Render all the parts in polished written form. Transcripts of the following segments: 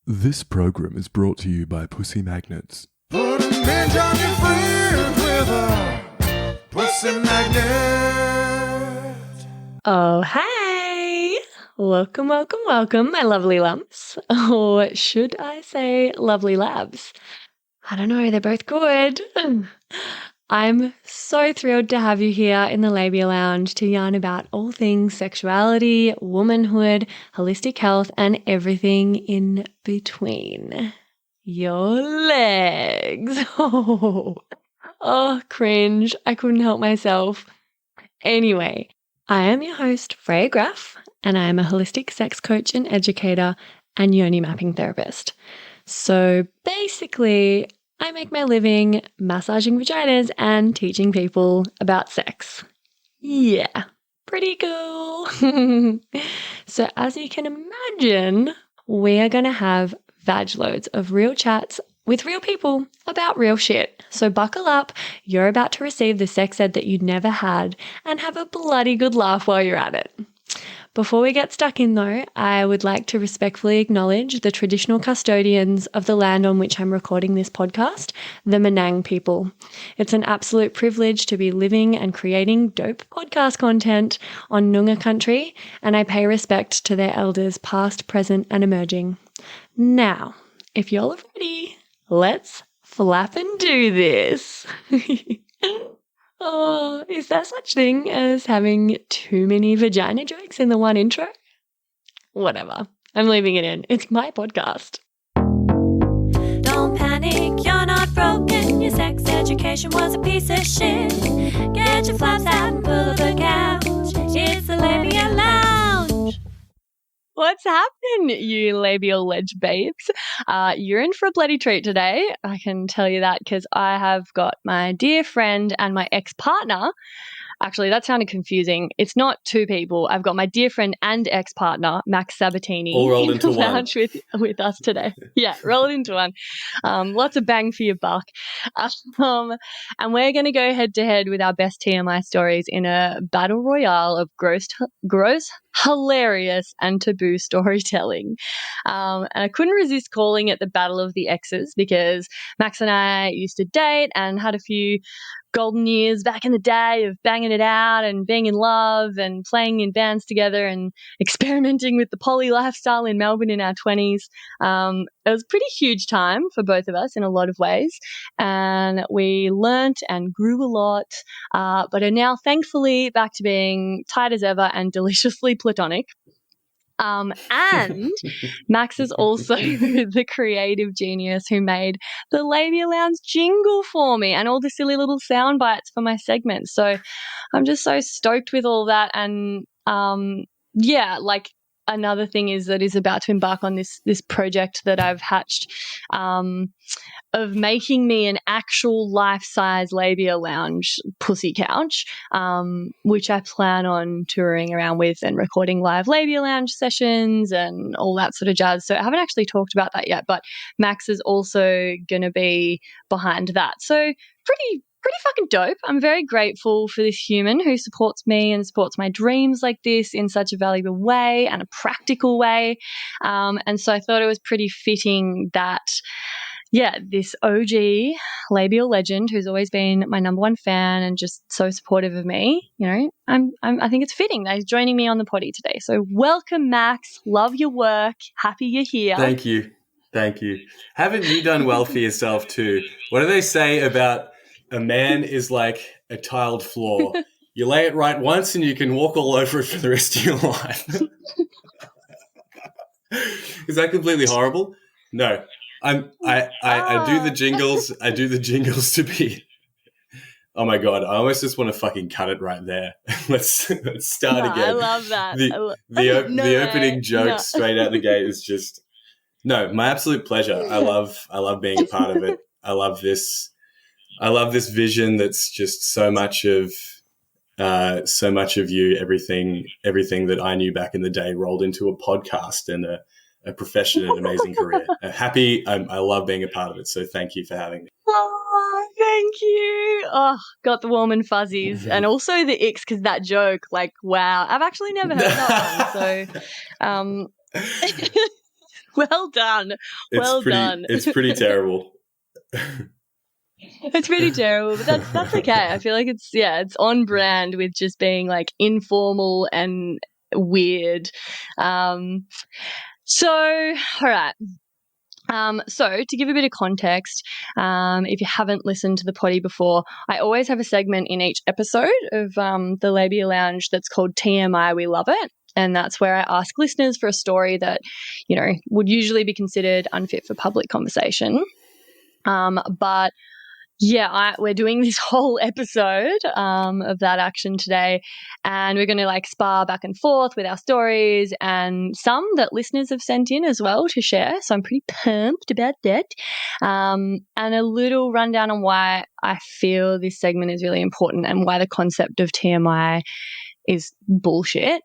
This program is brought to you by Pussy Magnets. Put a midge on your fridge with a pussy magnet. Oh, hey! Welcome, welcome, welcome, my lovely lumps. Or should I say lovely labs? I don't know, they're both good. I'm so thrilled to have you here in the Labia Lounge to yarn about all things sexuality, womanhood, holistic health, and everything in between. Your legs. Oh, cringe. I couldn't help myself. Anyway, I am your host, Freya Graff, and I am a holistic sex coach and educator and yoni mapping therapist. So basically, I make my living massaging vaginas and teaching people about sex. Yeah, pretty cool. So as you can imagine, we are going to have vag loads of real chats with real people about real shit. So buckle up, you're about to receive the sex ed that you never had and have a bloody good laugh while you're at it. Before we get stuck in though, I would like to respectfully acknowledge the traditional custodians of the land on which I'm recording this podcast, the Menang people. It's an absolute privilege to be living and creating dope podcast content on Noongar country, and I pay respect to their elders past, present, and emerging. Now, if y'all are ready, let's flap and do this. Oh, is there such thing as having too many vagina jokes in the one intro? Whatever. I'm leaving it in. It's my podcast. Don't panic, you're not broken. Your sex education was a piece of shit. Get your flaps out and pull up the couch. It's the Labia Lounge. What's happening, you labial ledge babes? You're in for a bloody treat today. I can tell you that because I have got my dear friend and my ex-partner. Actually, that sounded confusing. It's not two people. I've got my dear friend and ex-partner, Max Sabbatini, all rolled in into the lounge with us today. Yeah, rolled into one. Lots of bang for your buck. And we're going to go head-to-head with our best TMI stories in a battle royale of gross, hilarious, and taboo storytelling. And I couldn't resist calling it the Battle of the Exes because Max and I used to date and had a few golden years back in the day of banging it out and being in love and playing in bands together and experimenting with the poly lifestyle in Melbourne in our 20s. It was a pretty huge time for both of us in a lot of ways, and we learnt and grew a lot, but are now thankfully back to being tight as ever and deliciously platonic. And Max is also the creative genius who made the Labia Lounge jingle for me and all the silly little sound bites for my segments. So I'm just so stoked with all that. And another thing is that is about to embark on this project that I've hatched of making me an actual life-size Labia Lounge pussy couch, which I plan on touring around with and recording live Labia Lounge sessions and all that sort of jazz. So I haven't actually talked about that yet, but Max is also going to be behind that. So pretty fucking dope. I'm very grateful for this human who supports me and supports my dreams like this in such a valuable way and a practical way. And so I thought it was pretty fitting that this OG labial legend who's always been my number one fan and just so supportive of me, I think it's fitting that he's joining me on the potty today. So welcome, Max. Love your work. Happy you're here. Thank you. Haven't you done well for yourself too? What do they say about a man is like a tiled floor? You lay it right once and you can walk all over it for the rest of your life. Is that completely horrible? No. I do the jingles. I do the jingles to be. Oh my God! I almost just want to fucking cut it right there. Let's start again. I love that. The opening joke straight out the gate is just my absolute pleasure. I love being a part of it. I love this vision that's just so much of you. Everything that I knew back in the day rolled into a podcast and a profession and an amazing career. I love being a part of it. So thank you for having me. Oh, thank you. Oh, got the warm and fuzzies. And also the icks because that joke, like, wow. I've actually never heard that one. So Well done. Well done. It's pretty terrible. It's pretty terrible, but that's okay. I feel like it's on brand with just being like informal and weird. So, all right. So to give a bit of context, if you haven't listened to the potty before, I always have a segment in each episode of the Labia Lounge that's called TMI We Love It. And that's where I ask listeners for a story that, you know, would usually be considered unfit for public conversation. But yeah, we're doing this whole episode of that action today, and we're going to like spar back and forth with our stories and some that listeners have sent in as well to share. So I'm pretty pumped about that. And a little rundown on why I feel this segment is really important and why the concept of TMI is bullshit.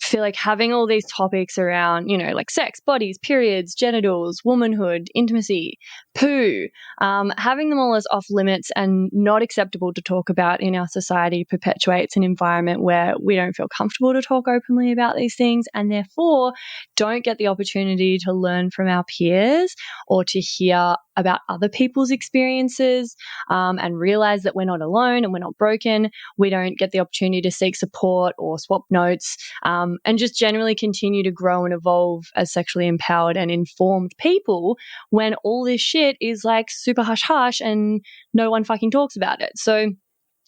Feel like having all these topics around, you know, like sex, bodies, periods, genitals, womanhood, intimacy, poo, having them all as off limits and not acceptable to talk about in our society perpetuates an environment where we don't feel comfortable to talk openly about these things and therefore don't get the opportunity to learn from our peers or to hear about other people's experiences and realize that we're not alone and we're not broken. We don't get the opportunity to seek support or swap notes and just generally continue to grow and evolve as sexually empowered and informed people when all this shit is like super hush hush and no one fucking talks about it. So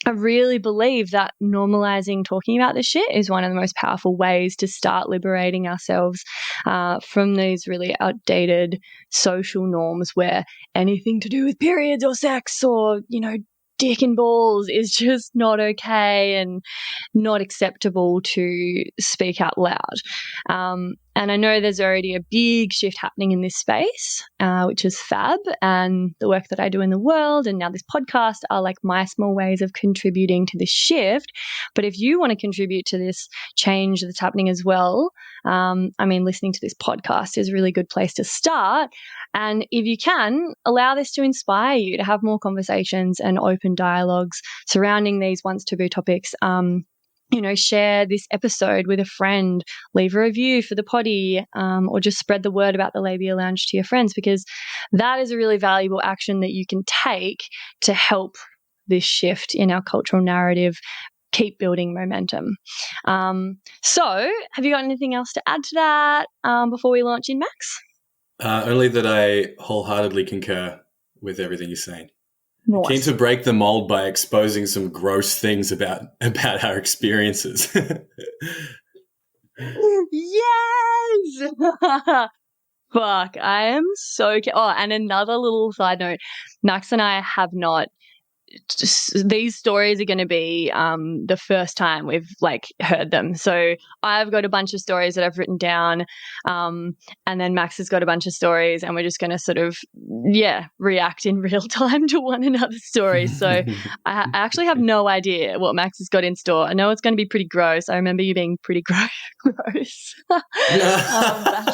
I really believe that normalizing talking about this shit is one of the most powerful ways to start liberating ourselves from these really outdated social norms where anything to do with periods or sex or, you know, dick and balls is just not okay and not acceptable to speak out loud. And I know there's already a big shift happening in this space, which is fab. And the work that I do in the world and now this podcast are like my small ways of contributing to this shift. But if you want to contribute to this change that's happening as well, I mean, listening to this podcast is a really good place to start. And if you can, allow this to inspire you to have more conversations and open dialogues surrounding these once taboo topics. You know, share this episode with a friend, leave a review for the potty, or just spread the word about the Labia Lounge to your friends, because that is a really valuable action that you can take to help this shift in our cultural narrative keep building momentum. So have you got anything else to add to that before we launch in, Max? Only that I wholeheartedly concur with everything you're saying. Nice. Keen to break the mold by exposing some gross things about our experiences. Yes! Fuck, I am so... Oh, and another little side note, Max and I have not... These stories are going to be the first time we've like heard them. So I've got a bunch of stories that I've written down, and then Max has got a bunch of stories, and we're just going to sort of react in real time to one another's stories. So I actually have no idea what Max has got in store. I know it's going to be pretty gross. I remember you being pretty gross back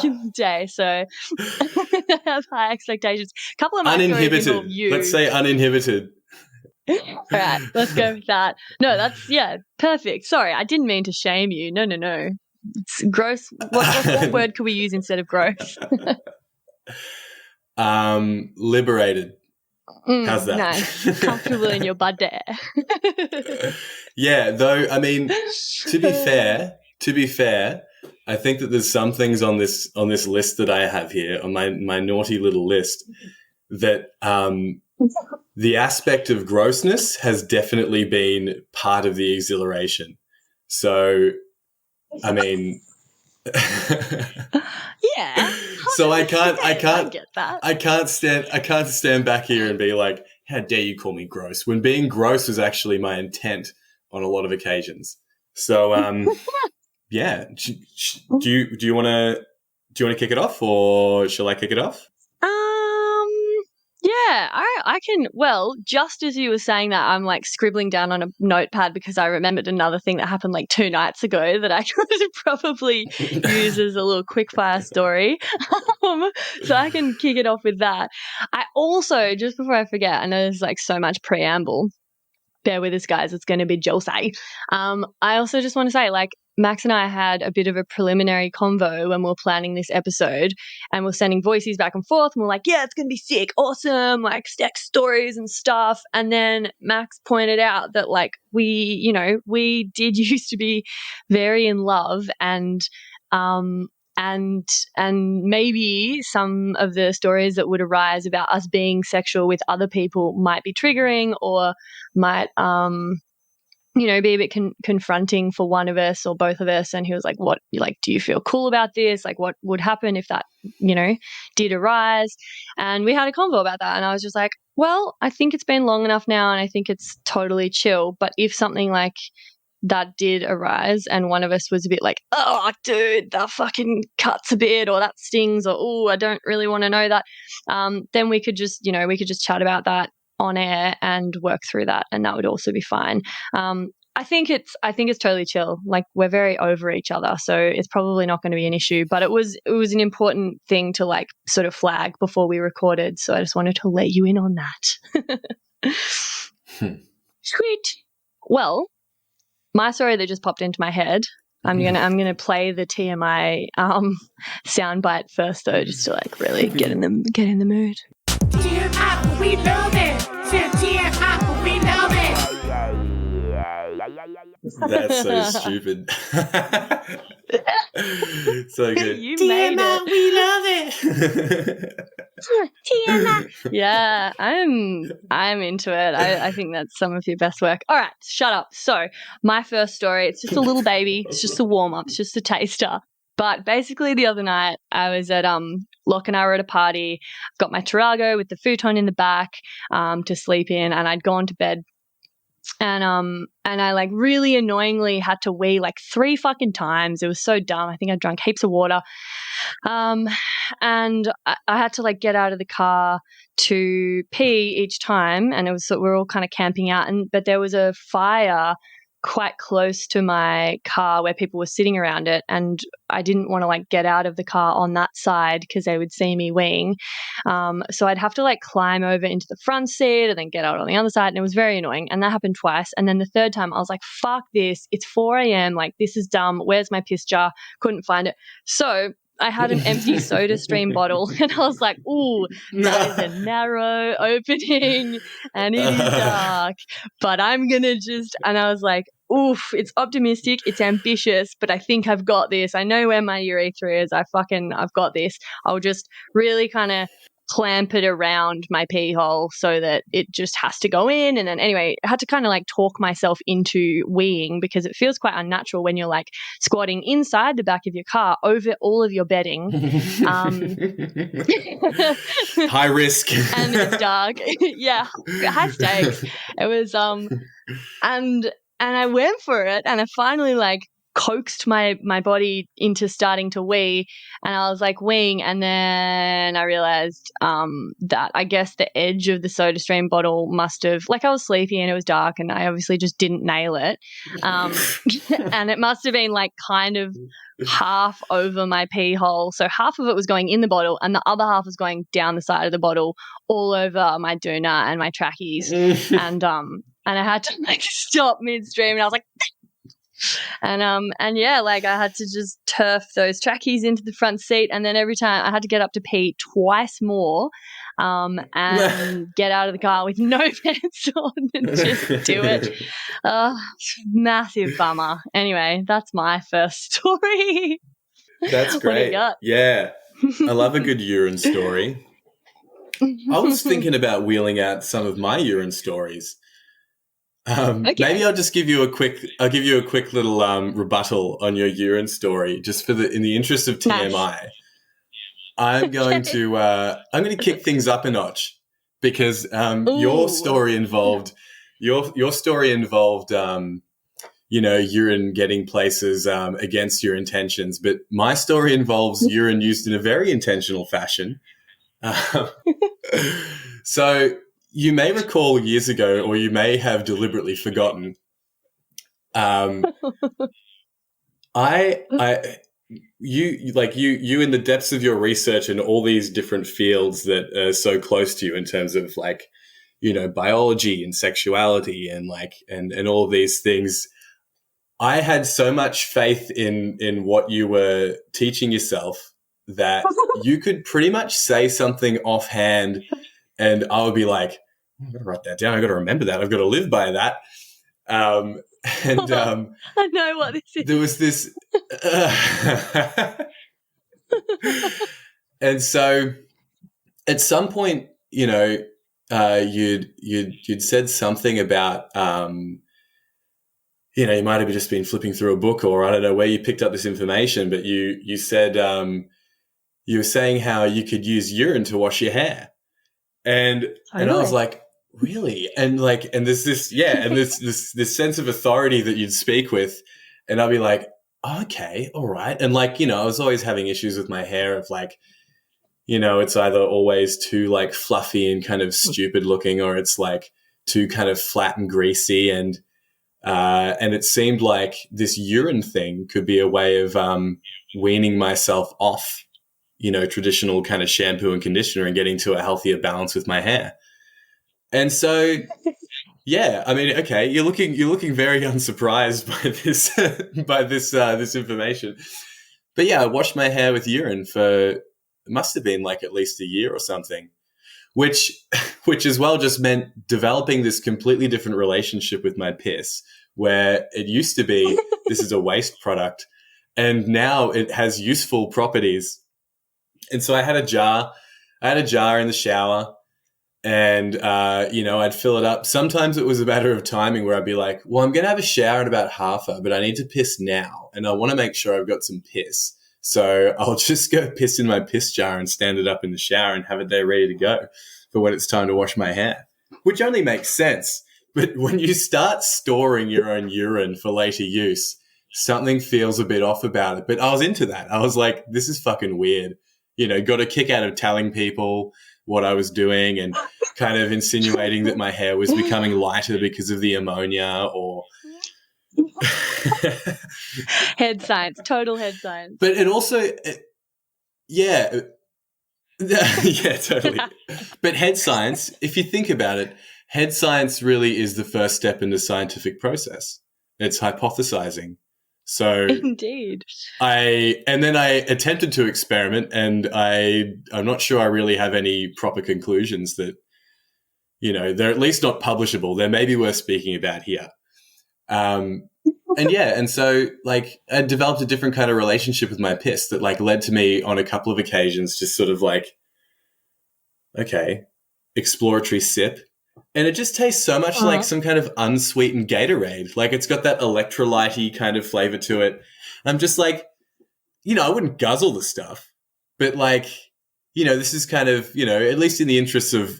in the day. So I have high expectations. A couple of my stories involve you. Let's say uninhibited. All right, let's go with that. No, that's, perfect. Sorry, I didn't mean to shame you. No. It's gross. What word could we use instead of gross? Liberated. How's that? Nice. Comfortable in your bud there. Yeah, though, I mean, to be fair, I think that there's some things on this list that I have here, on my naughty little list, that the aspect of grossness has definitely been part of the exhilaration. So, I mean, yeah. So I can't get that. I can't stand back here and be like, how dare you call me gross, when being gross was actually my intent on a lot of occasions. So, yeah. Do you want to kick it off, or shall I kick it off? Yeah, I can. Well, just as you were saying that, I'm like scribbling down on a notepad because I remembered another thing that happened like 2 nights ago that I could probably use as a little quickfire story. So I can kick it off with that. I also, just before I forget, I know there's like so much preamble. Bear with us, guys. It's going to be juicy. I also just want to say, like, Max and I had a bit of a preliminary convo when we were planning this episode, and we're sending voices back and forth, and we're like, yeah, it's going to be sick, awesome, like sex stories and stuff. And then Max pointed out that like we did used to be very in love, and maybe some of the stories that would arise about us being sexual with other people might be triggering, or might be a bit confronting for one of us or both of us. And he was like, what, like, do you feel cool about this? Like, what would happen if that, did arise? And we had a convo about that. And I was just like, well, I think it's been long enough now and I think it's totally chill. But if something like that did arise and one of us was a bit like, oh, dude, that fucking cuts a bit, or that stings, or, oh, I don't really want to know that, then we could just chat about that on air and work through that, and that would also be fine. I think it's totally chill. Like, we're very over each other, so it's probably not going to be an issue. But it was an important thing to like sort of flag before we recorded, so I just wanted to let you in on that. Sweet. Well, my story that just popped into my head. I'm gonna play the TMI soundbite first, though, just to like really get in the mood. TMI, we love it. TMI, we love it. That's so stupid. So good. You made it. We love it. TMI. Yeah, I'm into it. I think that's some of your best work. All right, shut up. So my first story, it's just a little baby. It's just a warm-up. It's just a taster. But basically the other night I was at Locke and I were at a party. I've got my Tarago with the futon in the back to sleep in, and I'd gone to bed. And I like really annoyingly had to wee like 3 fucking times. It was so dumb. I think I drank heaps of water. And I had to like get out of the car to pee each time, and it was, so we're all kind of camping out, but there was a fire quite close to my car where people were sitting around it, and I didn't want to like get out of the car on that side because they would see me weeing. So I'd have to like climb over into the front seat and then get out on the other side, and it was very annoying. And that happened twice. And then the third time I was like, fuck this, it's 4 a.m, like this is dumb, where's my piss jar? Couldn't find it. So I had an empty soda stream bottle, and I was like, ooh, that is a narrow opening and it is dark, but I'm going to and I was like, oof, it's optimistic, it's ambitious, but I think I've got this. I know where my urethra is. I've got this. I'll just really kind of clamp it around my pee hole so that it just has to go in. And then anyway, I had to kind of like talk myself into weeing, because it feels quite unnatural when you're like squatting inside the back of your car over all of your bedding. High risk. And it's dark. Yeah, high stakes. It was and I went for it, and I finally like coaxed my body into starting to wee, and I was like weeing, and then I realized that I guess the edge of the soda stream bottle must have, like, I was sleepy and it was dark and I obviously just didn't nail it, and it must have been like kind of half over my pee hole, so half of it was going in the bottle and the other half was going down the side of the bottle all over my doona and my trackies. And I had to like stop midstream, and I was like and yeah, like I had to just turf those trackies into the front seat, and then every time I had to get up to pee twice more and get out of the car with no pants on and just do it. Massive bummer. Anyway, that's my first story. That's great. Yeah, I love a good urine story. I was thinking about wheeling out some of my urine stories. Okay. Maybe I'll just give you a quick little rebuttal on your urine story, just in the interest of TMI. Nice. I'm going to kick things up a notch, because your story involved urine getting places against your intentions, but my story involves urine used in a very intentional fashion. So you may recall years ago, or you may have deliberately forgotten. You in the depths of your research and all these different fields that are so close to you in terms of like, biology and sexuality and like, and all of these things. I had so much faith in what you were teaching yourself that you could pretty much say something offhand, and I would be like, I've got to write that down. I've got to remember that. I've got to live by that. I know what this is. There was this, and so at some point, you know, you'd said something about, you know, you might have just been flipping through a book, or I don't know where you picked up this information, but you said, you were saying how you could use urine to wash your hair. And I was like, really? And like, and there's this, and this sense of authority that you'd speak with, and I'll be like, okay, all right. And like, you know, I was always having issues with my hair of like, you know, it's either always too like fluffy and kind of stupid looking, or it's like too kind of flat and greasy. And it seemed like this urine thing could be a way of weaning myself off, you know, traditional kind of shampoo and conditioner and getting to a healthier balance with my hair. And so, yeah, I mean, okay, you're looking very unsurprised by this information. But yeah, I washed my hair with urine for, it must have been like at least a year or something, which as well just meant developing this completely different relationship with my piss, where it used to be this is a waste product, and now it has useful properties. And so I had a jar in the shower, and, you know, I'd fill it up. Sometimes it was a matter of timing where I'd be like, well, I'm going to have a shower in about half hour, but I need to piss now. And I want to make sure I've got some piss. So I'll just go piss in my piss jar and stand it up in the shower and have it there ready to go for when it's time to wash my hair, which only makes sense. But when you start storing your own urine for later use, something feels a bit off about it. But I was into that. I was like, this is fucking weird. You know, got a kick out of telling people what I was doing and kind of insinuating that my hair was becoming lighter because of the ammonia, or Head science, total head science. but it also, yeah, yeah, totally. But head science, if you think about it, head science really is the first step in the scientific process. It's hypothesizing. So Indeed. then I attempted to experiment, and I'm not sure I really have any proper conclusions that, you know, they're at least not publishable. They may be worth speaking about here. And yeah, and so like I developed a different kind of relationship with my piss that like led to me on a couple of occasions just sort of like, okay, exploratory sip. And it just tastes so much like some kind of unsweetened Gatorade. Like it's got that electrolyte-y kind of flavor to it. I'm just like, you know, I wouldn't guzzle the stuff, but like, you know, this is kind of, you know, at least in the interests of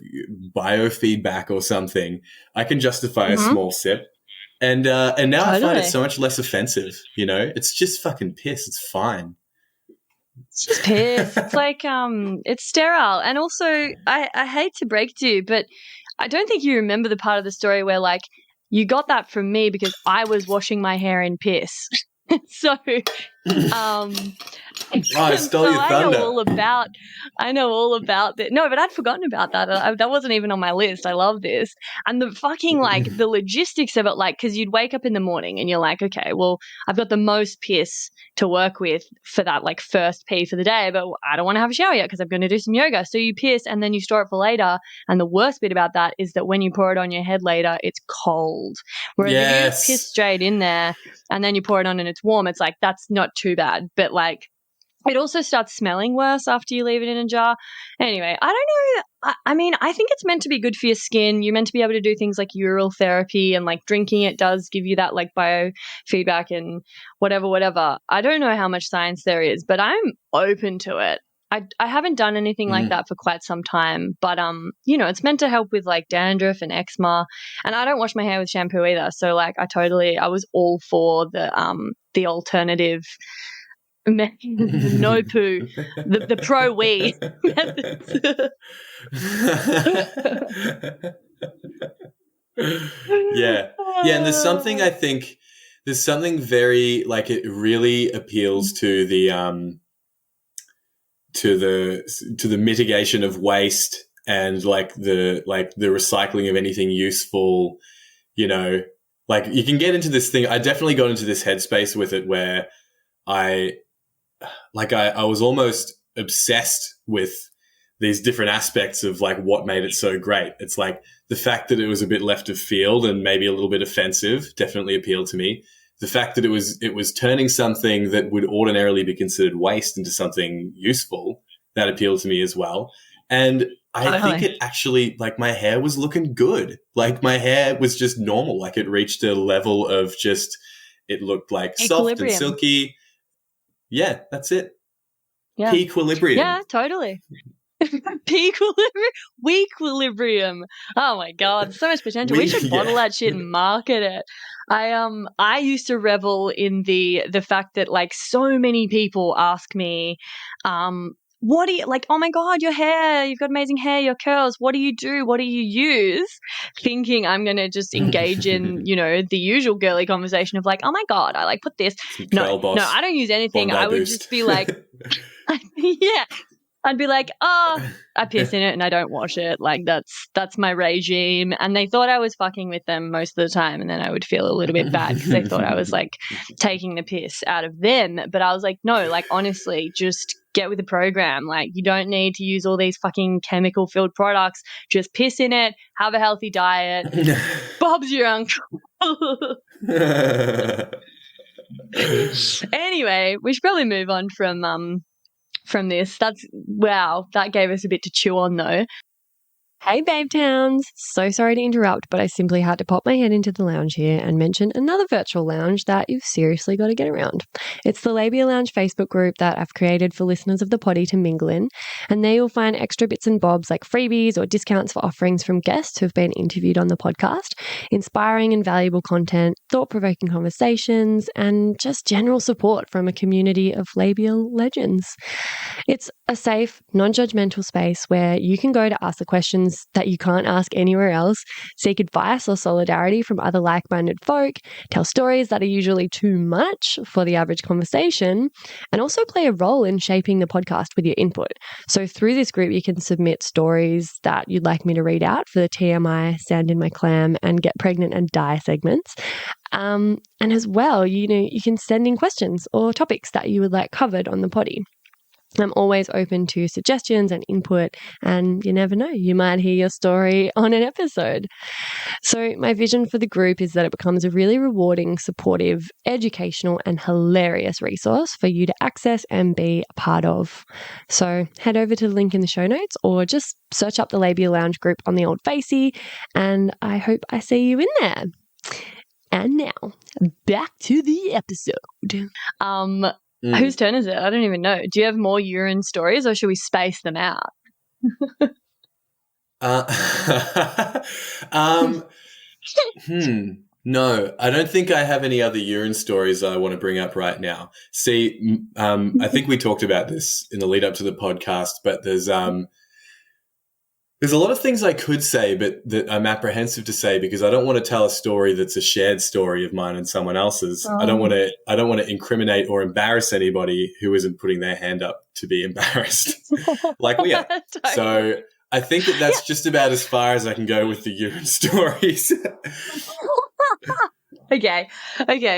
biofeedback or something, I can justify a small sip. And now I find it so much less offensive, you know? It's just fucking piss. It's fine. It's just piss. It's like, it's sterile. And also, I hate to break it to you, but I don't think you remember the part of the story where, like, you got that from me because I was washing my hair in piss. So, I stole your thunder. I know all about that. No, but I'd forgotten about that. That wasn't even on my list. I love this. And the fucking, like, the logistics of it, like, because you'd wake up in the morning and you're like, okay, well, I've got the most piss to work with for that, like, first pee for the day, but I don't want to have a shower yet because I'm going to do some yoga. So you piss and then you store it for later. And the worst bit about that is that when you pour it on your head later, it's cold. Whereas if you just piss straight in there and then you pour it on and it's warm, it's like, that's not too bad. But, like, it also starts smelling worse after you leave it in a jar. Anyway, I don't know. I mean, I think it's meant to be good for your skin. You're meant to be able to do things like urine therapy, and like drinking it does give you that like biofeedback and whatever. I don't know how much science there is, but I'm open to it. I haven't done anything like that for quite some time, but you know, it's meant to help with like dandruff and eczema, and I don't wash my hair with shampoo either. So like I was all for the alternative no poo, the pro wee methods. Yeah, and there's something very like it really appeals to the mitigation of waste and like the recycling of anything useful, you know, like you can get into this thing. I definitely got into this headspace with it where I was almost obsessed with these different aspects of like what made it so great. It's like the fact that it was a bit left of field and maybe a little bit offensive definitely appealed to me. The fact that it was turning something that would ordinarily be considered waste into something useful, that appealed to me as well. And I think it actually, like, my hair was looking good. Like, my hair was just normal. Like, it reached a level of just, it looked like soft and silky. Yeah, that's it. Yeah. Equilibrium. Yeah, totally. Equilibrium. Oh my god, so much potential. We should bottle that shit and market it. I used to revel in the fact that like so many people ask me, what do you like? Oh my god, your hair! You've got amazing hair. Your curls. What do you do? What do you use? Thinking I'm gonna just engage in the usual girly conversation of like, oh my god, I like put this. No, I don't use anything. Bondi I would boost. just be like, yeah. I'd be like, oh, I piss in it and I don't wash it. Like that's my regime. And they thought I was fucking with them most of the time. And then I would feel a little bit bad because they thought I was like taking the piss out of them. But I was like, no, like honestly, just get with the program. Like you don't need to use all these fucking chemical filled products. Just piss in it, have a healthy diet. Bob's your uncle. Anyway, we should probably move on from this. That gave us a bit to chew on though. Hey Babe Towns, so sorry to interrupt, but I simply had to pop my head into the lounge here and mention another virtual lounge that you've seriously got to get around. It's the Labia Lounge Facebook group that I've created for listeners of the potty to mingle in, and there you'll find extra bits and bobs like freebies or discounts for offerings from guests who've been interviewed on the podcast, inspiring and valuable content, thought-provoking conversations, and just general support from a community of labial legends. It's a safe, non-judgmental space where you can go to ask the questions that you can't ask anywhere else, seek advice or solidarity from other like-minded folk, tell stories that are usually too much for the average conversation, and also play a role in shaping the podcast with your input. So through this group, you can submit stories that you'd like me to read out for the TMI Sand in My Clam and Get Pregnant and Die segments. And as well, you can send in questions or topics that you would like covered on the potty. I'm always open to suggestions and input, and you never know, you might hear your story on an episode. So my vision for the group is that it becomes a really rewarding, supportive, educational, and hilarious resource for you to access and be a part of. So head over to the link in the show notes or just search up the Labia Lounge group on the old Facey, and I hope I see you in there. And now, back to the episode. Whose turn is it? I don't even know. Do you have more urine stories or should we space them out? No, I don't think I have any other urine stories I want to bring up right now. See, I think we talked about this in the lead up to the podcast, but there's a lot of things I could say, but that I'm apprehensive to say because I don't want to tell a story that's a shared story of mine and someone else's. I don't want to incriminate or embarrass anybody who isn't putting their hand up to be embarrassed, like we are. So I think that's just about as far as I can go with the urine stories. Okay.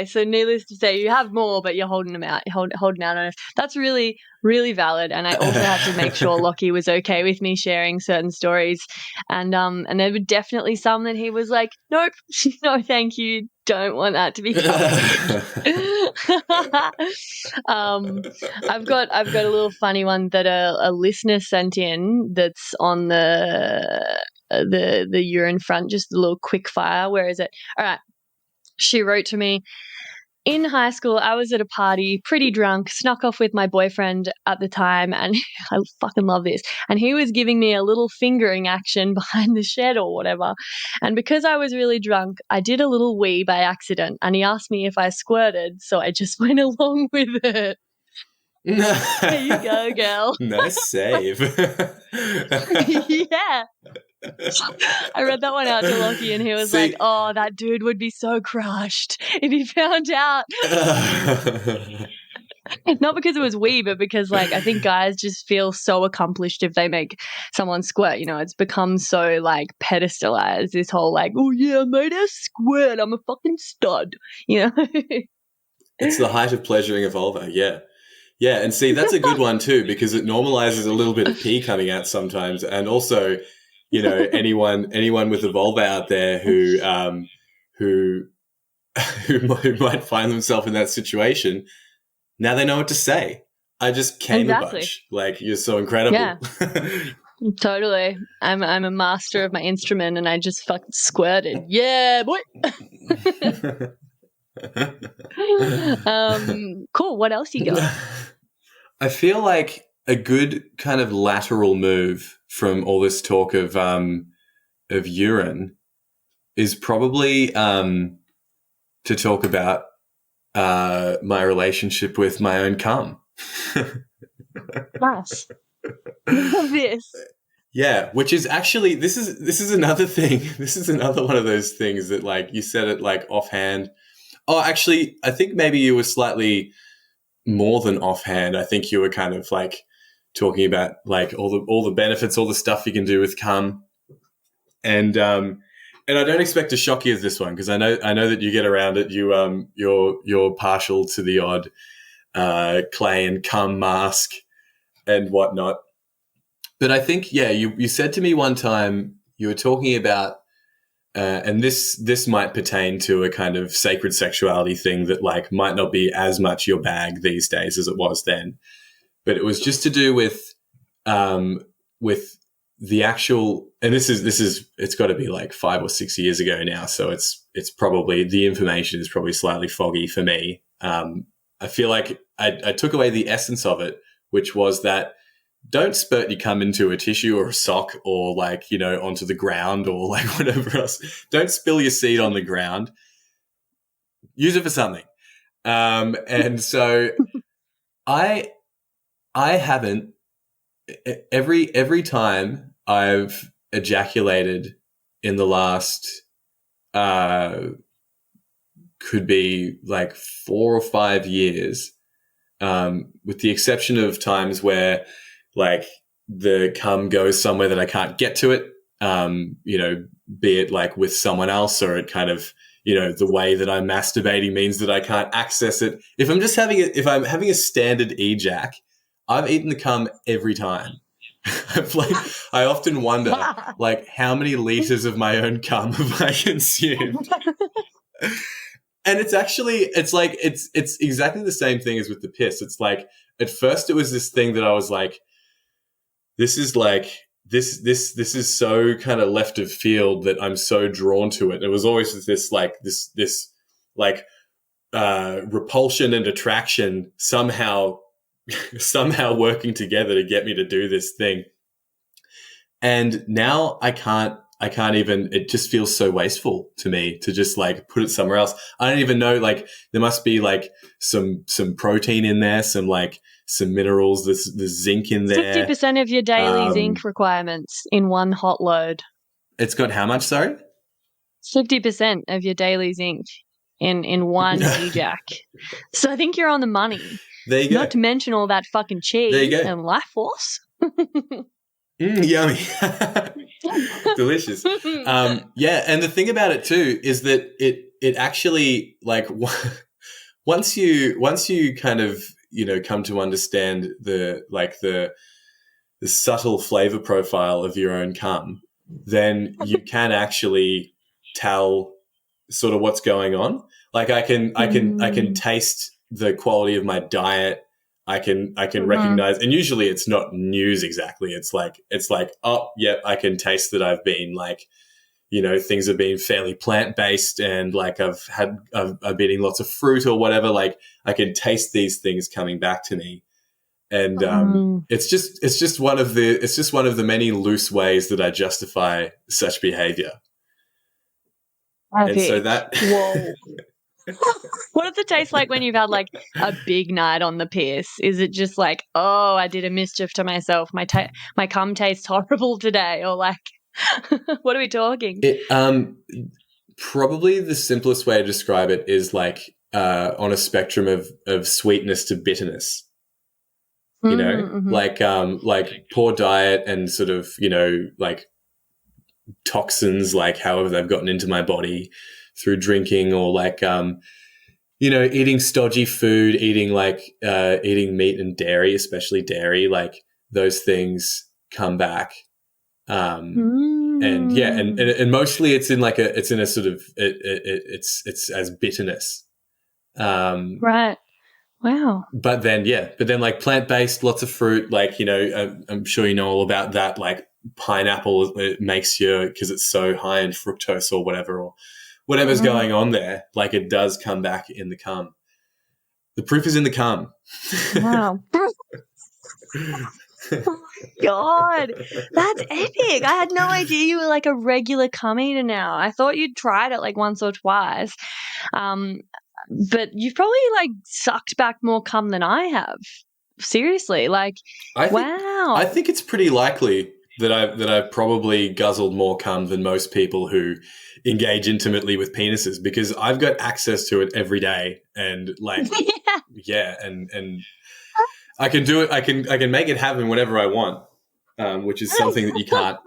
So needless to say, you have more, but you're holding them out. You're holding out on it. That's really, really valid. And I also have to make sure Lockie was okay with me sharing certain stories. And there were definitely some that he was like, nope, no, thank you. Don't want that to be I've got a little funny one that a listener sent in that's on the urine front, just a little quick fire. Where is it? All right. She wrote to me, in high school, I was at a party, pretty drunk, snuck off with my boyfriend at the time, and I fucking love this. And he was giving me a little fingering action behind the shed or whatever. And because I was really drunk, I did a little wee by accident, and he asked me if I squirted, so I just went along with it. There you go, girl. Nice save. Yeah. I read that one out to Lockie and he was like, oh, that dude would be so crushed if he found out. Not because it was wee, but because like I think guys just feel so accomplished if they make someone squirt. You know, it's become so like pedestalized. This whole like, oh yeah, I made her squirt. I'm a fucking stud. You know. It's the height of pleasuring a vulva. Yeah. Yeah. And see, that's a good one too, because it normalizes a little bit of pee coming out sometimes. And also, you know, anyone with a vulva out there who might find themselves in that situation, now they know what to say. I just came a bunch. Like, you're so incredible. Yeah. Totally. I'm a master of my instrument and I just fucking squirted. Yeah, boy. Cool. What else you got? I feel like a good kind of lateral move from all this talk of urine is probably to talk about my relationship with my own cum. Nice. Love this. Yeah, which is actually this is another thing. This is another one of those things that, like, you said it like offhand. Oh, actually, I think maybe you were slightly more than offhand. I think you were kind of like talking about like all the benefits, all the stuff you can do with cum, and I don't expect to shock you with this one because I know that you get around it. You're partial to the odd clay and cum mask and whatnot. But I think, yeah, you said to me one time, you were talking about, and this might pertain to a kind of sacred sexuality thing that like might not be as much your bag these days as it was then, but it was just to do with the actual, and this is it's got to be like 5 or 6 years ago now, so it's probably, the information is probably slightly foggy for me. I feel like I took away the essence of it, which was that don't spurt your cum into a tissue or a sock or like, you know, onto the ground or like whatever else. Don't spill your seed on the ground. Use it for something. And so I haven't, every time I've ejaculated in the last, could be like 4 or 5 years, with the exception of times where like the cum goes somewhere that I can't get to it, you know, be it like with someone else or it kind of, you know, the way that I'm masturbating means that I can't access it. If I'm having a standard ejac, I've eaten the cum every time. I often wonder, like, how many liters of my own cum have I consumed? And it's exactly the same thing as with the piss. It's like, at first it was this thing that I was like, this is is so kind of left of field that I'm so drawn to it. It was always this repulsion and attraction somehow working together to get me to do this thing. And now I can't even, it just feels so wasteful to me to just like put it somewhere else. I don't even know, like there must be like some protein in there, some minerals, there's zinc in there. 50% of your daily zinc requirements in one hot load. It's got how much, sorry? 50% of your daily zinc in one ejac. So I think you're on the money. There you go. Not to mention all that fucking cheese and life force. Yummy. Delicious. Yeah, and the thing about it too is that it actually, like, once you kind of, you know, come to understand the subtle flavor profile of your own cum, then you can actually tell sort of what's going on. Like I can taste the quality of my diet. I can recognize, and usually it's not news exactly. It's like, oh, yep, I can taste that I've been like, you know, things have been fairly plant-based and like I've been eating lots of fruit or whatever. Like I can taste these things coming back to me. And it's just one of the many loose ways that I justify such behavior. And so that whoa. What does it taste like when you've had like a big night on the piss? Is it just like, oh, I did a mischief to myself. My cum tastes horrible today, or like, what are we talking? Probably the simplest way to describe it is like on a spectrum of sweetness to bitterness. You know, like poor diet and sort of, you know, like toxins, like however they've gotten into my body through drinking, or like, you know, eating stodgy food, eating meat and dairy, especially dairy, like those things come back. And yeah, and mostly it's in a sort of, it's as bitterness. Right. Wow. But then like plant-based, lots of fruit, like, you know, I'm sure you know all about that, like pineapple, it makes you, because it's so high in fructose or whatever's going on there, like it does come back in the cum. The proof is in the cum. Wow. Oh my God, that's epic. I had no idea you were like a regular cum eater now. I thought you'd tried it like once or twice. But you've probably like sucked back more cum than I have. Seriously, like, wow. I think it's pretty likely that I've probably guzzled more cum than most people who engage intimately with penises, because I've got access to it every day, and like, and I can do it. I can make it happen whenever I want, which is something that you can't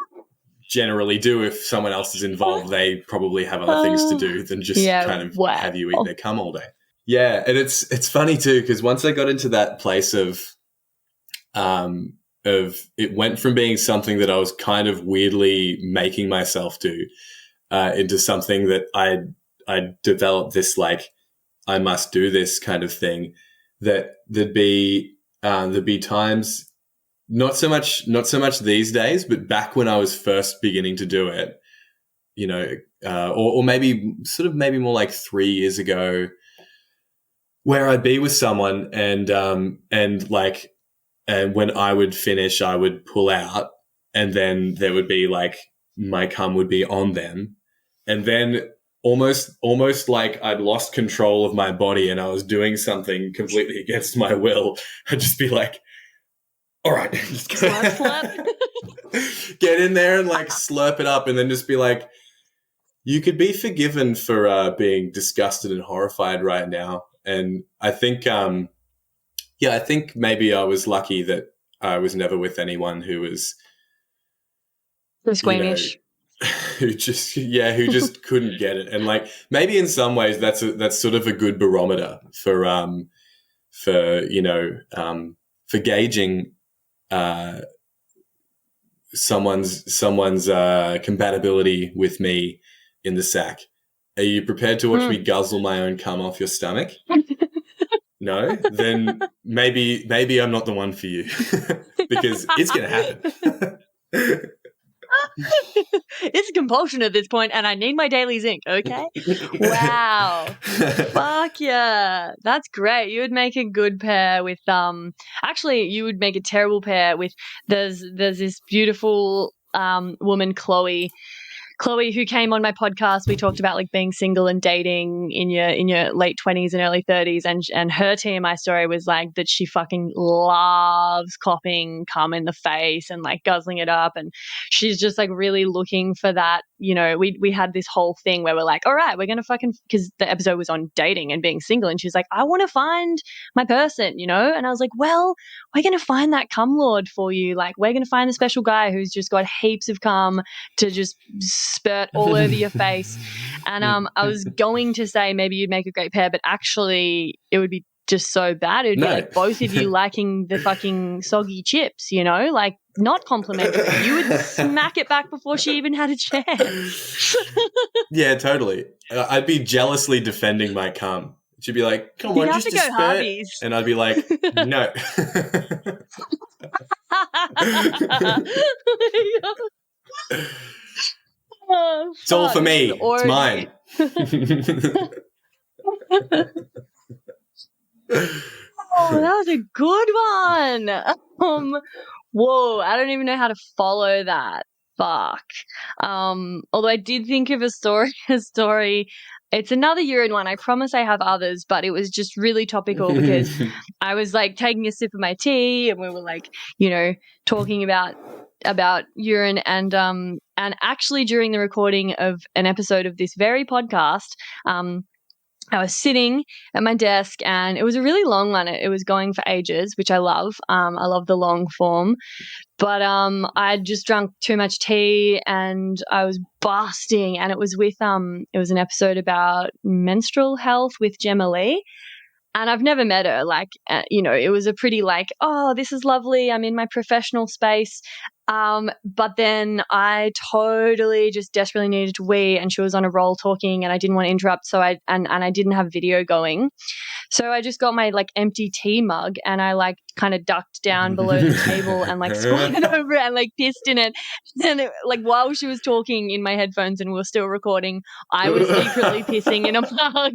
generally do if someone else is involved. They probably have other things to do than just kind of have you eat their cum all day. Yeah, and it's funny too, because once I got into that place of it went from being something that I was kind of weirdly making myself do into something that I developed this like I must do this kind of thing. That there'd be times. Not so much these days, but back when I was first beginning to do it, you know, or maybe more like 3 years ago, where I'd be with someone and when I would finish, I would pull out, and then there would be like my cum would be on them, and then almost like I'd lost control of my body and I was doing something completely against my will. I'd just be like, all right, just get in there and like slurp it up, and then just be like, you could be forgiven for being disgusted and horrified right now. And I think, I think maybe I was lucky that I was never with anyone who was squeamish, who just couldn't get it. And like maybe in some ways that's sort of a good barometer for gauging someone's compatibility with me in the sack. Are you prepared to watch me guzzle my own cum off your stomach? No? Then maybe I'm not the one for you because it's going to happen. It's compulsion at this point, and I need my daily zinc, okay? Wow. Fuck yeah. That's great. You would make a good pair with actually you would make a terrible pair with there's this beautiful woman, Chloe, who came on my podcast. We talked about like being single and dating in your late 20s and early 30s, and her TMI story was like that she fucking loves clopping cum in the face and like guzzling it up, and she's just like really looking for that. You know, we had this whole thing where we're like, all right, we're gonna fucking, because the episode was on dating and being single, and she's like, I want to find my person, you know. And I was like, well, we're gonna find that cum lord for you. Like, we're gonna find the special guy who's just got heaps of cum to just spurt all over your face. And I was going to say maybe you'd make a great pair, but actually it would be just so bad. It'd be like both of you liking the fucking soggy chips, you know, like not complimentary. You would smack it back before she even had a chance. Yeah, totally. I'd be jealously defending my cum. She'd be like, come on, just to go Harvey's. And I'd be like, no. Oh, it's all for me. It's mine. Oh, that was a good one. Whoa, I don't even know how to follow that. Fuck. Although I did think of a story. It's another urine one. I promise I have others, but it was just really topical because I was like taking a sip of my tea and we were like, you know, talking about urine, and actually during the recording of an episode of this very podcast, I was sitting at my desk, and it was a really long one. It was going for ages, which I love. I love the long form. But I'd just drunk too much tea and I was busting, and it was with it was an episode about menstrual health with Gemma Lee. And I've never met her. Like, it was a pretty like, oh, this is lovely. I'm in my professional space. But then I totally just desperately needed to wee, and she was on a roll talking, and I didn't want to interrupt. So I didn't have video going. So I just got my like empty tea mug, and I like kind of ducked down below the table and like squatted over it and like pissed in it. And like while she was talking in my headphones and we were still recording, I was secretly pissing in a mug,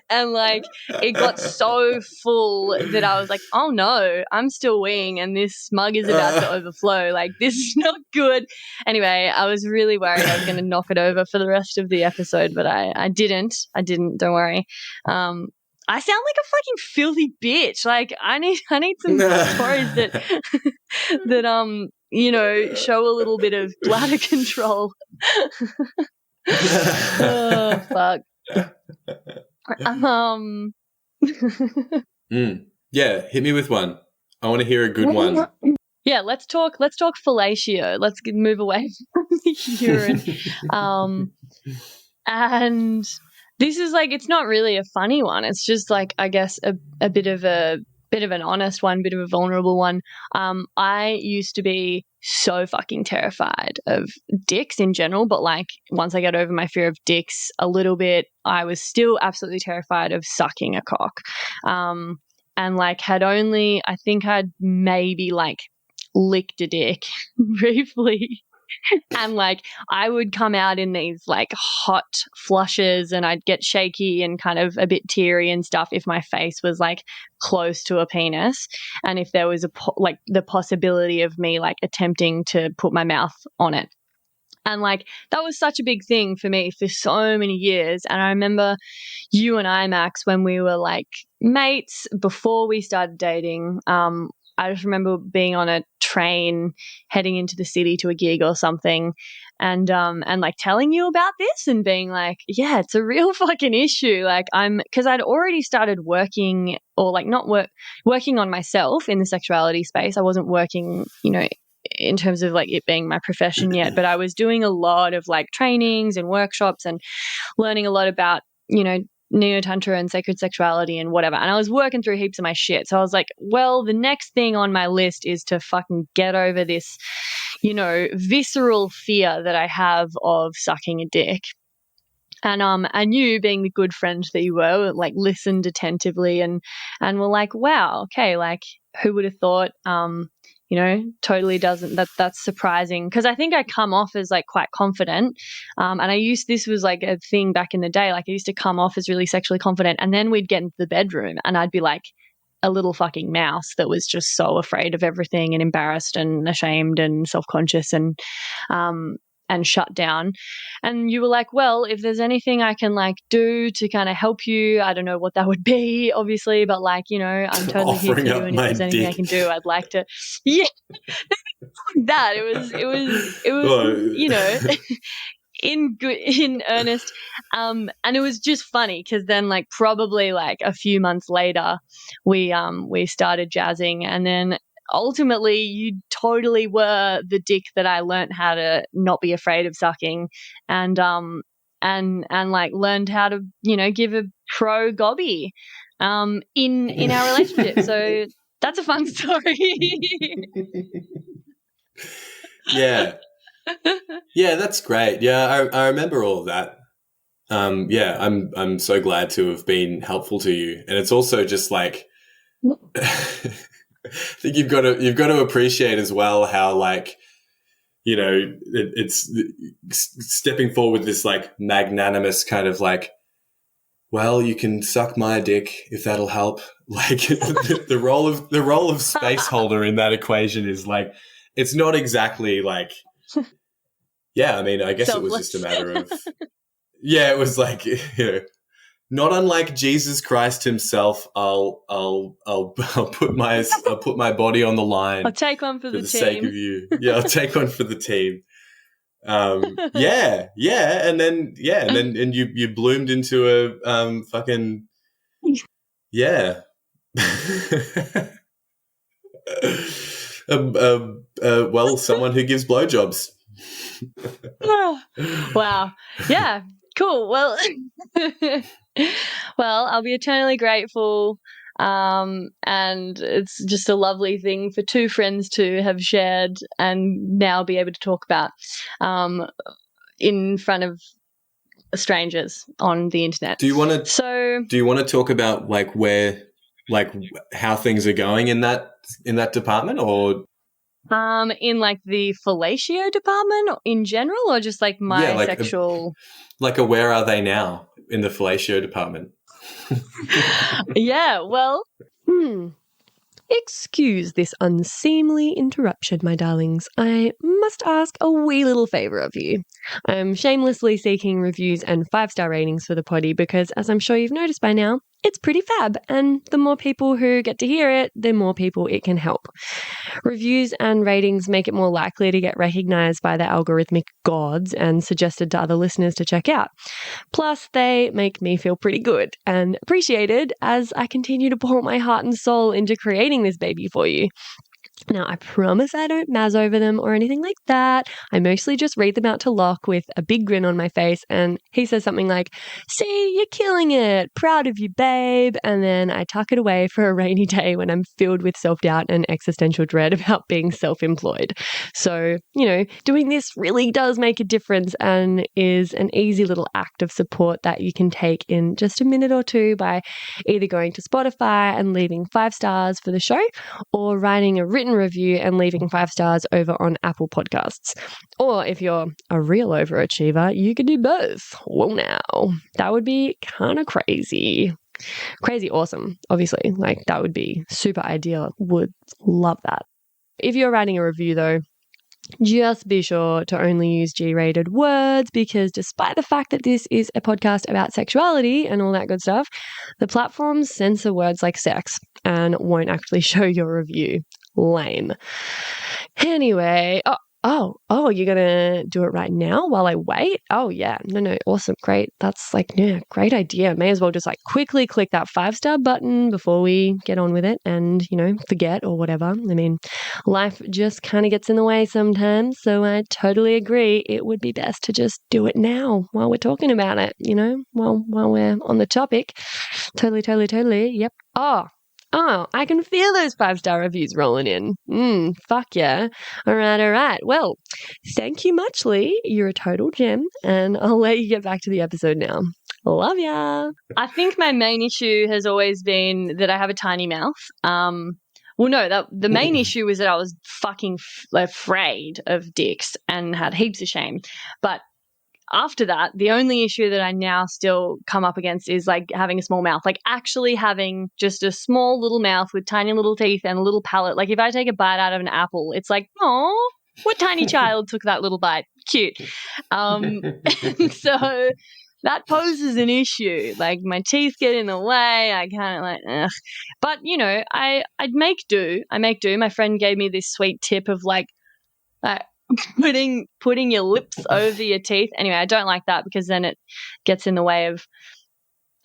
and like it got so full that I was like, oh no, I'm still weeing and this mug is about to overflow. Like, this is not good. Anyway, I was really worried I was going to knock it over for the rest of the episode, but I didn't. Don't worry. I sound like a fucking filthy bitch. Like, I need some stories that show a little bit of bladder control. Oh fuck. Yeah, hit me with one. I want to hear a good one. Yeah, let's talk fellatio. Let's move away from the urine. And this is like, it's not really a funny one. It's just like, I guess a bit of an honest one, bit of a vulnerable one. I used to be so fucking terrified of dicks in general, but like once I got over my fear of dicks a little bit, I was still absolutely terrified of sucking a cock. And like I think I'd maybe like licked a dick briefly. And like I would come out in these like hot flushes, and I'd get shaky and kind of a bit teary and stuff if my face was like close to a penis, and if there was the possibility of me like attempting to put my mouth on it. And like that was such a big thing for me for so many years. And I remember you and I, Max, when we were like mates before we started dating, I just remember being on a train heading into the city to a gig or something, and like telling you about this and being like, yeah, it's a real fucking issue. Like because I'd already started working, or like working on myself in the sexuality space. I wasn't working, in terms of like it being my profession yet, but I was doing a lot of like trainings and workshops and learning a lot about, neo-tantra and sacred sexuality and whatever. And I was working through heaps of my shit. So I was like, well, the next thing on my list is to fucking get over this, visceral fear that I have of sucking a dick. And you, being the good friend that you were, like listened attentively and were like, wow, okay, like who would have thought, totally doesn't, that's surprising. Cause I think I come off as like quite confident. And this was like a thing back in the day. Like I used to come off as really sexually confident, and then we'd get into the bedroom and I'd be like a little fucking mouse that was just so afraid of everything and embarrassed and ashamed and self-conscious and shut down. And you were like, well, if there's anything I can like do to kind of help you, I don't know what that would be, obviously, but like, I'm totally here for you, and if there's anything I can do, I'd like to. Yeah. That it was in earnest. And it was just funny because then like probably like a few months later we started jazzing, and then ultimately you totally were the dick that I learned how to not be afraid of sucking, and like learned how to give a pro gobby in our relationship. So that's a fun story. Yeah that's great. I remember all of that. I'm so glad to have been helpful to you. And it's also just like I think you've got to appreciate as well how like it's stepping forward this like magnanimous kind of like, well, you can suck my dick if that'll help. Like the role of space holder in that equation is like, it's not exactly like, I mean, I guess Selfless. It was just a matter of, it was like, not unlike Jesus Christ himself, I'll put my body on the line. I'll take one for the team. sake of you. Yeah, I'll take one for the team. Yeah, and you bloomed into a fucking yeah. Well, someone who gives blowjobs. Wow. Yeah. Cool. Well, I'll be eternally grateful. And it's just a lovely thing for two friends to have shared and now be able to talk about in front of strangers on the internet. Do you want to talk about how things are going in that department, or in like the fellatio department in general, or just like my sexual where are they now in the fellatio department? Yeah, well, Excuse this unseemly interruption, my darlings. I must ask a wee little favour of you. I'm shamelessly seeking reviews and 5-star ratings for the poddy because, as I'm sure you've noticed by now, it's pretty fab, and the more people who get to hear it, the more people it can help. Reviews and ratings make it more likely to get recognised by the algorithmic gods and suggested to other listeners to check out. Plus, they make me feel pretty good and appreciated as I continue to pour my heart and soul into creating this baby for you. Now, I promise I don't mazz over them or anything like that. I mostly just read them out to Locke with a big grin on my face, and he says something like, "See, you're killing it. Proud of you, babe." And then I tuck it away for a rainy day when I'm filled with self-doubt and existential dread about being self-employed. So, doing this really does make a difference and is an easy little act of support that you can take in just a minute or two by either going to Spotify and leaving 5 stars for the show, or writing a written review and leaving 5 stars over on Apple Podcasts. Or if you're a real overachiever, you could do both. Well, now, that would be kind of crazy. Crazy awesome, obviously. That would be super ideal. Would love that. If you're writing a review, though, just be sure to only use G-rated words, because despite the fact that this is a podcast about sexuality and all that good stuff, the platforms censor words like sex and won't actually show your review. Lame. Anyway, you're gonna do it right now while I wait? Oh yeah, no, awesome, great. That's great idea. May as well just quickly click that 5-star button before we get on with it and forget or whatever. I mean, life just kind of gets in the way sometimes, so I totally agree. It would be best to just do it now while we're talking about it. While we're on the topic. Totally. Yep. Oh, I can feel those 5-star reviews rolling in. Fuck yeah. All right. Well, thank you much, Lee. You're a total gem, and I'll let you get back to the episode now. Love ya. I think my main issue has always been that I have a tiny mouth. The main issue was that I was fucking afraid of dicks and had heaps of shame. But after that, the only issue that I now still come up against is having a small mouth, actually having just a small little mouth with tiny little teeth and a little palate. If I take a bite out of an apple, it's oh, what tiny child took that little bite? Cute. So that poses an issue. My teeth get in the way. I kind of ugh. But, I'd make do. My friend gave me this sweet tip of putting your lips over your teeth. Anyway, I don't like that because then it gets in the way of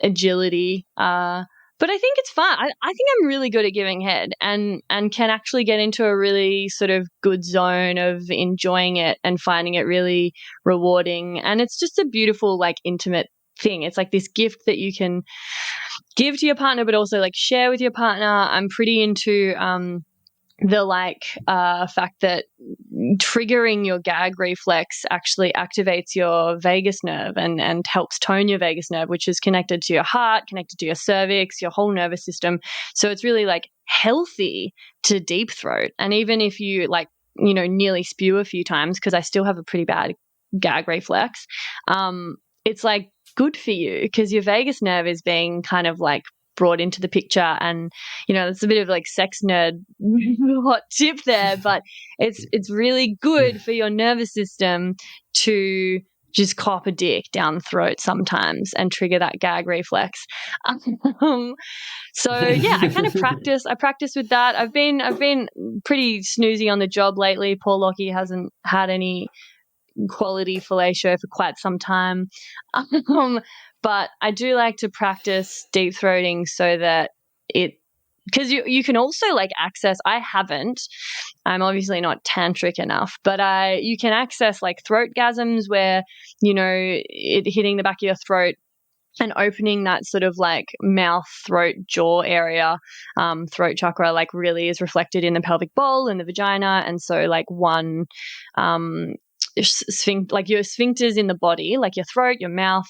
agility. But I think it's fun. I think I'm really good at giving head and can actually get into a really sort of good zone of enjoying it and finding it really rewarding. And it's just a beautiful, intimate thing. It's this gift that you can give to your partner, but also share with your partner. I'm pretty into the fact that triggering your gag reflex actually activates your vagus nerve and helps tone your vagus nerve, which is connected to your heart, connected to your cervix, your whole nervous system. So it's really healthy to deep throat. And even if you nearly spew a few times, because I still have a pretty bad gag reflex, it's good for you because your vagus nerve is being kind of brought into the picture. And it's a bit of sex nerd hot tip there, but it's really good for your nervous system to just cop a dick down the throat sometimes and trigger that gag reflex. So yeah, I kind of practice with that. I've been pretty snoozy on the job lately. Poor Lockie hasn't had any quality fellatio for quite some time. But I do like to practice deep throating so that because you can also like access, I haven't, I'm obviously not tantric enough, but you can access like throat gasms where, it hitting the back of your throat and opening that sort of like mouth, throat, jaw area, throat chakra, like really is reflected in the pelvic bowl and the vagina. And so like one, like your sphincters in the body, like your throat, your mouth,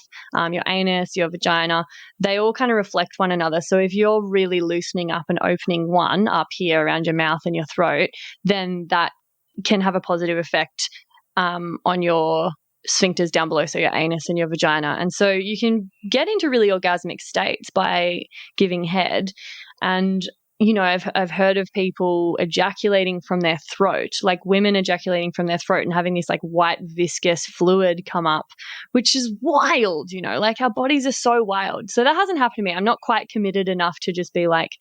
your anus, your vagina, they all kind of reflect one another. So if you're really loosening up and opening one up here around your mouth and your throat, then that can have a positive effect on your sphincters down below, so your anus and your vagina. And so you can get into really orgasmic states by giving head. And I've heard of people ejaculating from their throat, like women ejaculating from their throat and having this like white viscous fluid come up, which is wild, like our bodies are so wild. So that hasn't happened to me. I'm not quite committed enough to just be like,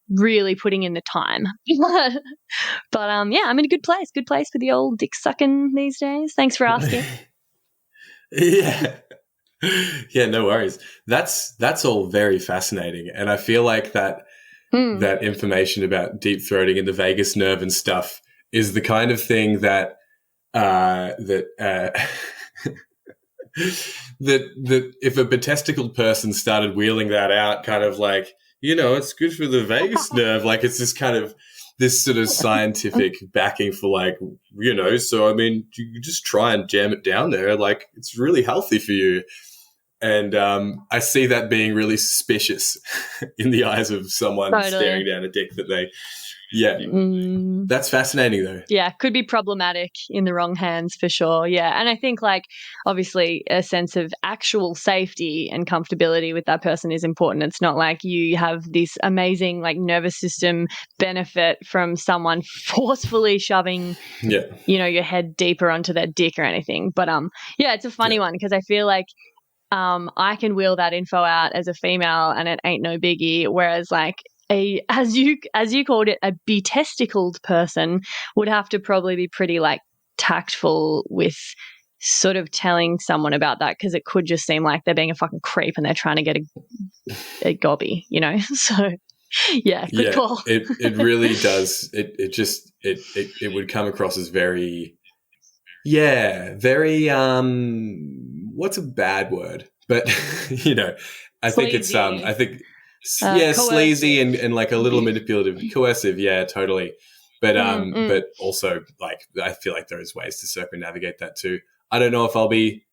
really putting in the time. But yeah, I'm in a good place for the old dick sucking these days. Thanks for asking. Yeah. Yeah, no worries. That's all very fascinating. And I feel like that information about deep throating and the vagus nerve and stuff is the kind of thing that that if a betesticled person started wheeling that out, kind of like, it's good for the vagus nerve. Like it's this kind of this sort of scientific backing for like, so I mean, you just try and jam it down there. Like it's really healthy for you. And I see that being really suspicious in the eyes of someone staring down a dick that they, that's fascinating though. Yeah, could be problematic in the wrong hands for sure. Yeah, and I think like obviously a sense of actual safety and comfortability with that person is important. It's not like you have this amazing like nervous system benefit from someone forcefully shoving, your head deeper onto their dick or anything. But yeah, it's a funny one because I feel like I can wheel that info out as a female and it ain't no biggie, whereas like as you called it, a betesticled person would have to probably be pretty like tactful with sort of telling someone about that, because it could just seem like they're being a fucking creep and they're trying to get a gobby, So yeah, good call. It really does. It would come across as very what's a bad word? But I think it's sleazy and like a little manipulative, coercive. Yeah, totally. But but also like I feel like there's ways to circumnavigate that too. I don't know if I'll be.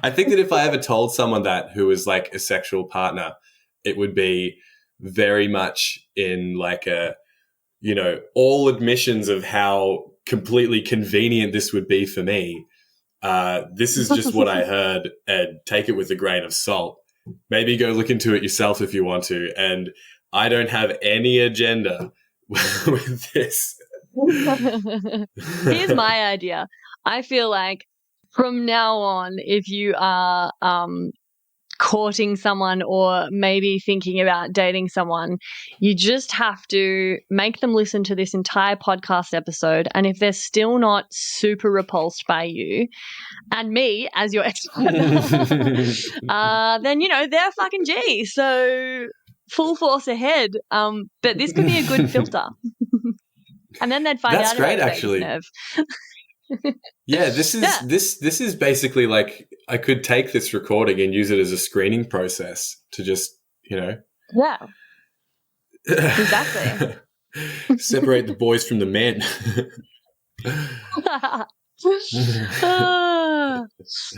I think that if I ever told someone that who was like a sexual partner, it would be very much in like a, all admissions of how completely convenient this would be for me. This is just what I heard, and take it with a grain of salt. Maybe go look into it yourself if you want to. And I don't have any agenda with this. Here's my idea. I feel like from now on, if you are courting someone or maybe thinking about dating someone, you just have to make them listen to this entire podcast episode. And if they're still not super repulsed by you and me as your ex-partner, then, they're fucking G. So full force ahead. But this could be a good filter. And then they'd find That's out great, about actually. nerve. Yeah, this is basically like I could take this recording and use it as a screening process to just, Yeah. Exactly. separate the boys from the men.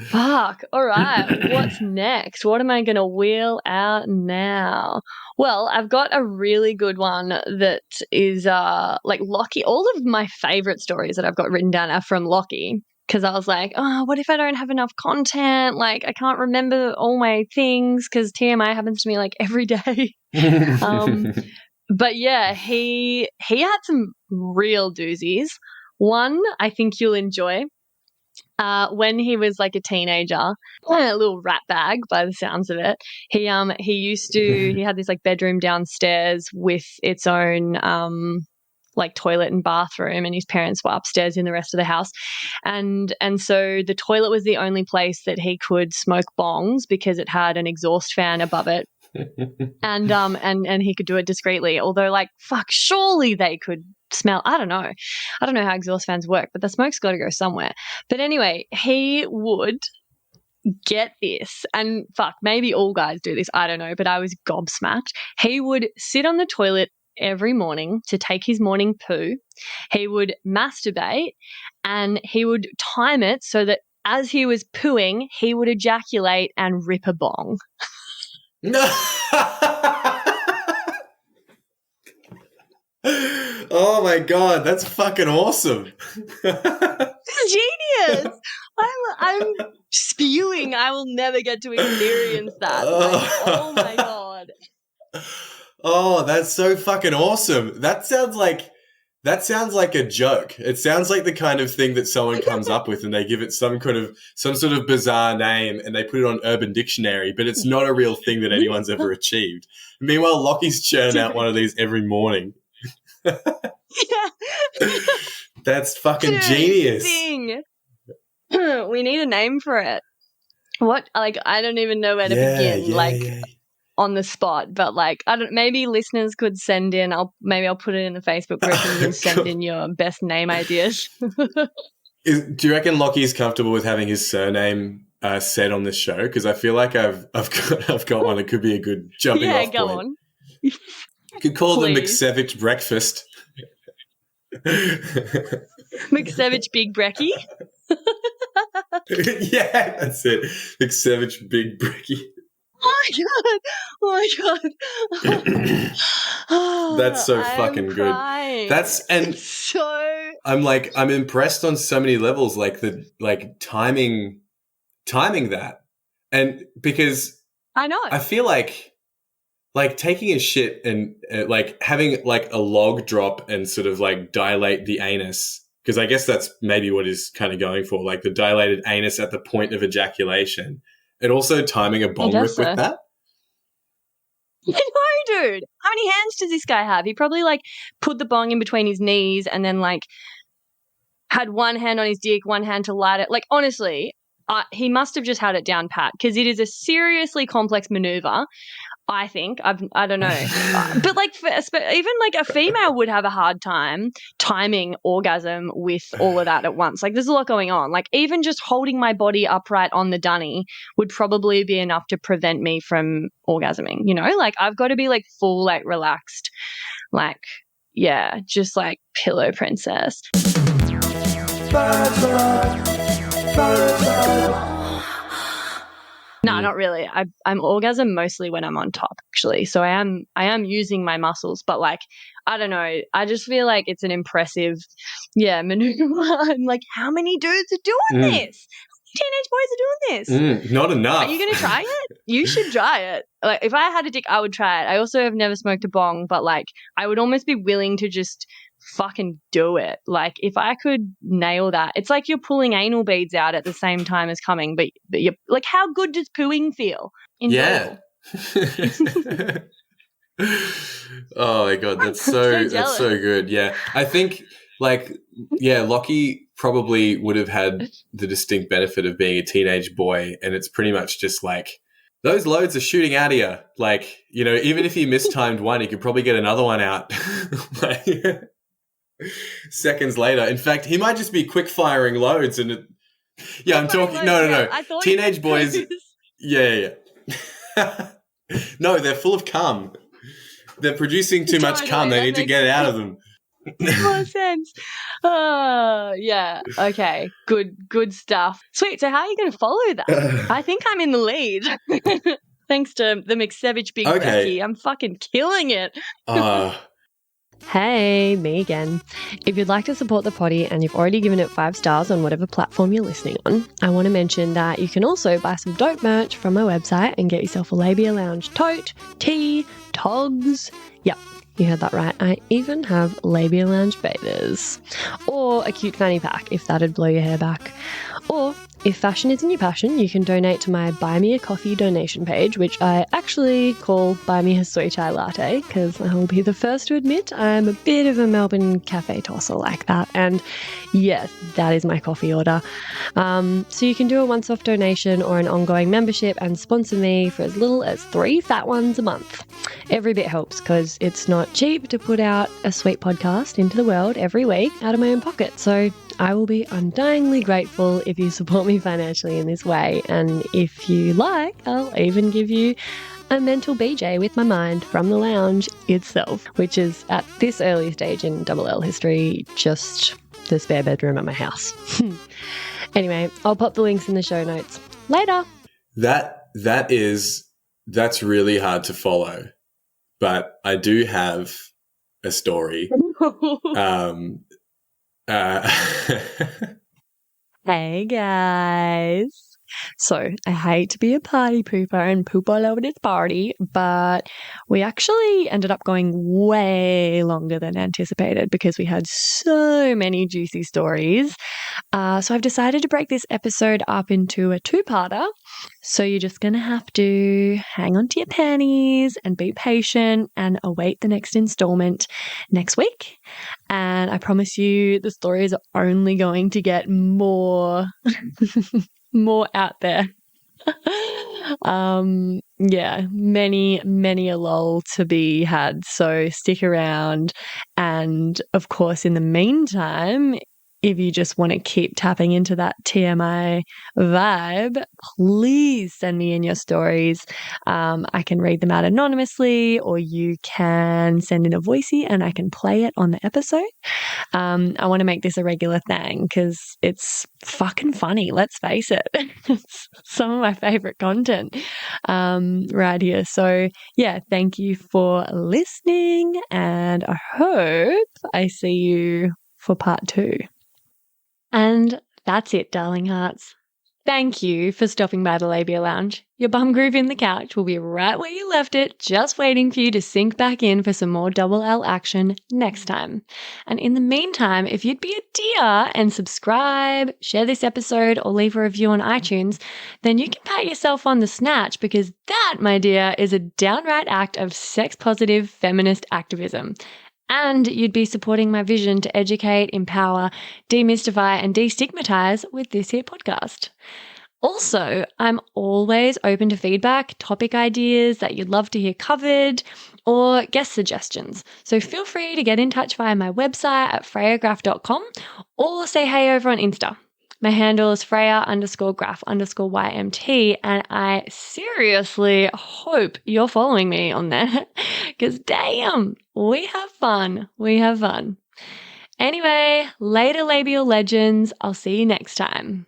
Fuck. All right. What's next? What am I going to wheel out now? Well, I've got a really good one that is like Lockie. All of my favorite stories that I've got written down are from Lockie, because I was like, what if I don't have enough content? Like, I can't remember all my things because TMI happens to me like every day. But yeah, he had some real doozies. One I think you'll enjoy. When he was like a teenager, a little rat bag by the sounds of it, he had this like bedroom downstairs with its own like toilet and bathroom, and his parents were upstairs in the rest of the house. And so the toilet was the only place that he could smoke bongs because it had an exhaust fan above it. and he could do it discreetly. Although, like, fuck, surely they could smell. I don't know how exhaust fans work, but the smoke's got to go somewhere. But anyway, he would get this, and fuck, maybe all guys do this, I don't know, but I was gobsmacked. He would sit on the toilet every morning to take his morning poo. He would masturbate, and he would time it so that as he was pooing, he would ejaculate and rip a bong. No. Oh my God, that's fucking awesome. It's genius. I'm spewing. I will never get to experience that. Like, oh my God. Oh, that's so fucking awesome. That sounds like a joke. It sounds like the kind of thing that someone comes up with and they give it some sort of bizarre name and they put it on Urban Dictionary, but it's not a real thing that anyone's ever achieved. Meanwhile, Lockie's churning out one of these every morning. Yeah. That's fucking genius. Thing. We need a name for it. What? Like, I don't even know where to begin. On the spot, but like, I don't. Maybe listeners could send in. I'll put it in the Facebook group and you can send in your best name ideas. Do you reckon Lockie's comfortable with having his surname said on this show? Because I feel like I've got one that could be a good jumping off point. Yeah, go on. You could call them Please. McSavage Breakfast. McSavage Big Brecky. Yeah, that's it. McSavage Big Brecky. Oh my God. Oh, that's so fucking good. I'm impressed on so many levels, like timing that. And because I know. I feel like taking a shit and like having like a log drop and sort of like dilate the anus, because I guess that's maybe what he's kind of going for, like the dilated anus at the point of ejaculation. And also timing a bong rip with that. I know, dude. How many hands does this guy have? He probably like put the bong in between his knees and then like had one hand on his dick, one hand to light it. Like, honestly, he must have just had it down pat, because it is a seriously complex maneuver. I think. I don't know. But like even like a female would have a hard time timing orgasm with all of that at once. Like, there's a lot going on. Like, even just holding my body upright on the dunny would probably be enough to prevent me from orgasming, you know? Like, I've got to be like full, like relaxed, like, yeah, just like pillow princess. No, not really. I'm orgasm mostly when I'm on top, actually. So I am using my muscles, but like, I don't know. I just feel like it's an impressive, maneuver. I'm like, how many dudes are doing this? Teenage boys are doing this. Not enough. Are you going to try it? You should try it. Like, if I had a dick, I would try it. I also have never smoked a bong, but like, I would almost be willing to just fucking do it. Like, if I could nail that, it's like you're pulling anal beads out at the same time as coming, but you're like, how good does pooing feel? Yeah. Oh my God, that's so good. Yeah, I think Lockie probably would have had the distinct benefit of being a teenage boy, and it's pretty much just like those loads are shooting out of you. Like, you know, even if he mistimed one, he could probably get another one out. Like, seconds later. In fact, he might just be quick firing loads. And I'm talking. No. Teenage boys. Yeah. No, they're full of cum. They're producing too much cum. They need to get it out of them. Makes more sense. Oh, yeah. Okay. Good stuff. Sweet. So how are you going to follow that? I think I'm in the lead. Thanks to the McSavage Big Brecky. I'm fucking killing it. Hey, me again. If you'd like to support the potty and you've already given it 5 stars on whatever platform you're listening on, I want to mention that you can also buy some dope merch from my website and get yourself a Labia Lounge tote, tee, togs. Yep, you heard that right. I even have Labia Lounge bathers. Or a cute fanny pack if that'd blow your hair back. Or if fashion isn't your passion, you can donate to my Buy Me a Coffee donation page, which I actually call Buy Me a Soy Chai Latte, because I will be the first to admit I'm a bit of a Melbourne cafe tosser like that. And yes, that is my coffee order. So you can do a once-off donation or an ongoing membership and sponsor me for as little as 3 fat ones a month. Every bit helps because it's not cheap to put out a sweet podcast into the world every week out of my own pocket. So I will be undyingly grateful if you support me financially in this way. And if you like, I'll even give you a mental BJ with my mind from the lounge itself, which is at this early stage in Double L history, just the spare bedroom at my house. Anyway, I'll pop the links in the show notes. Later. That's really hard to follow, but I do have a story. Hey guys. So I hate to be a party pooper and poop all over this party, but we actually ended up going way longer than anticipated because we had so many juicy stories. So I've decided to break this episode up into a 2-parter. So you're just going to have to hang on to your panties and be patient and await the next installment next week. And I promise you the stories are only going to get more out there. Yeah, many a lull to be had. So stick around. And of course, in the meantime, if you just want to keep tapping into that TMI vibe, please send me in your stories. I can read them out anonymously, or you can send in a voicey and I can play it on the episode. I want to make this a regular thing because it's fucking funny, let's face it. It's some of my favorite content right here. So yeah, thank you for listening, and I hope I see you for part 2. And that's it, darling hearts. Thank you for stopping by the Labia Lounge. Your bum groove in the couch will be right where you left it, just waiting for you to sink back in for some more double L action next time. And in the meantime, if you'd be a dear and subscribe, share this episode, or leave a review on iTunes, then you can pat yourself on the snatch, because that, my dear, is a downright act of sex-positive feminist activism. And you'd be supporting my vision to educate, empower, demystify, and destigmatize with this here podcast. Also, I'm always open to feedback, topic ideas that you'd love to hear covered, or guest suggestions. So feel free to get in touch via my website at freyagraph.com, or say hey over on Insta. My handle is Freya_graph_YMT, and I seriously hope you're following me on there, because damn, we have fun. We have fun. Anyway, later labial legends. I'll see you next time.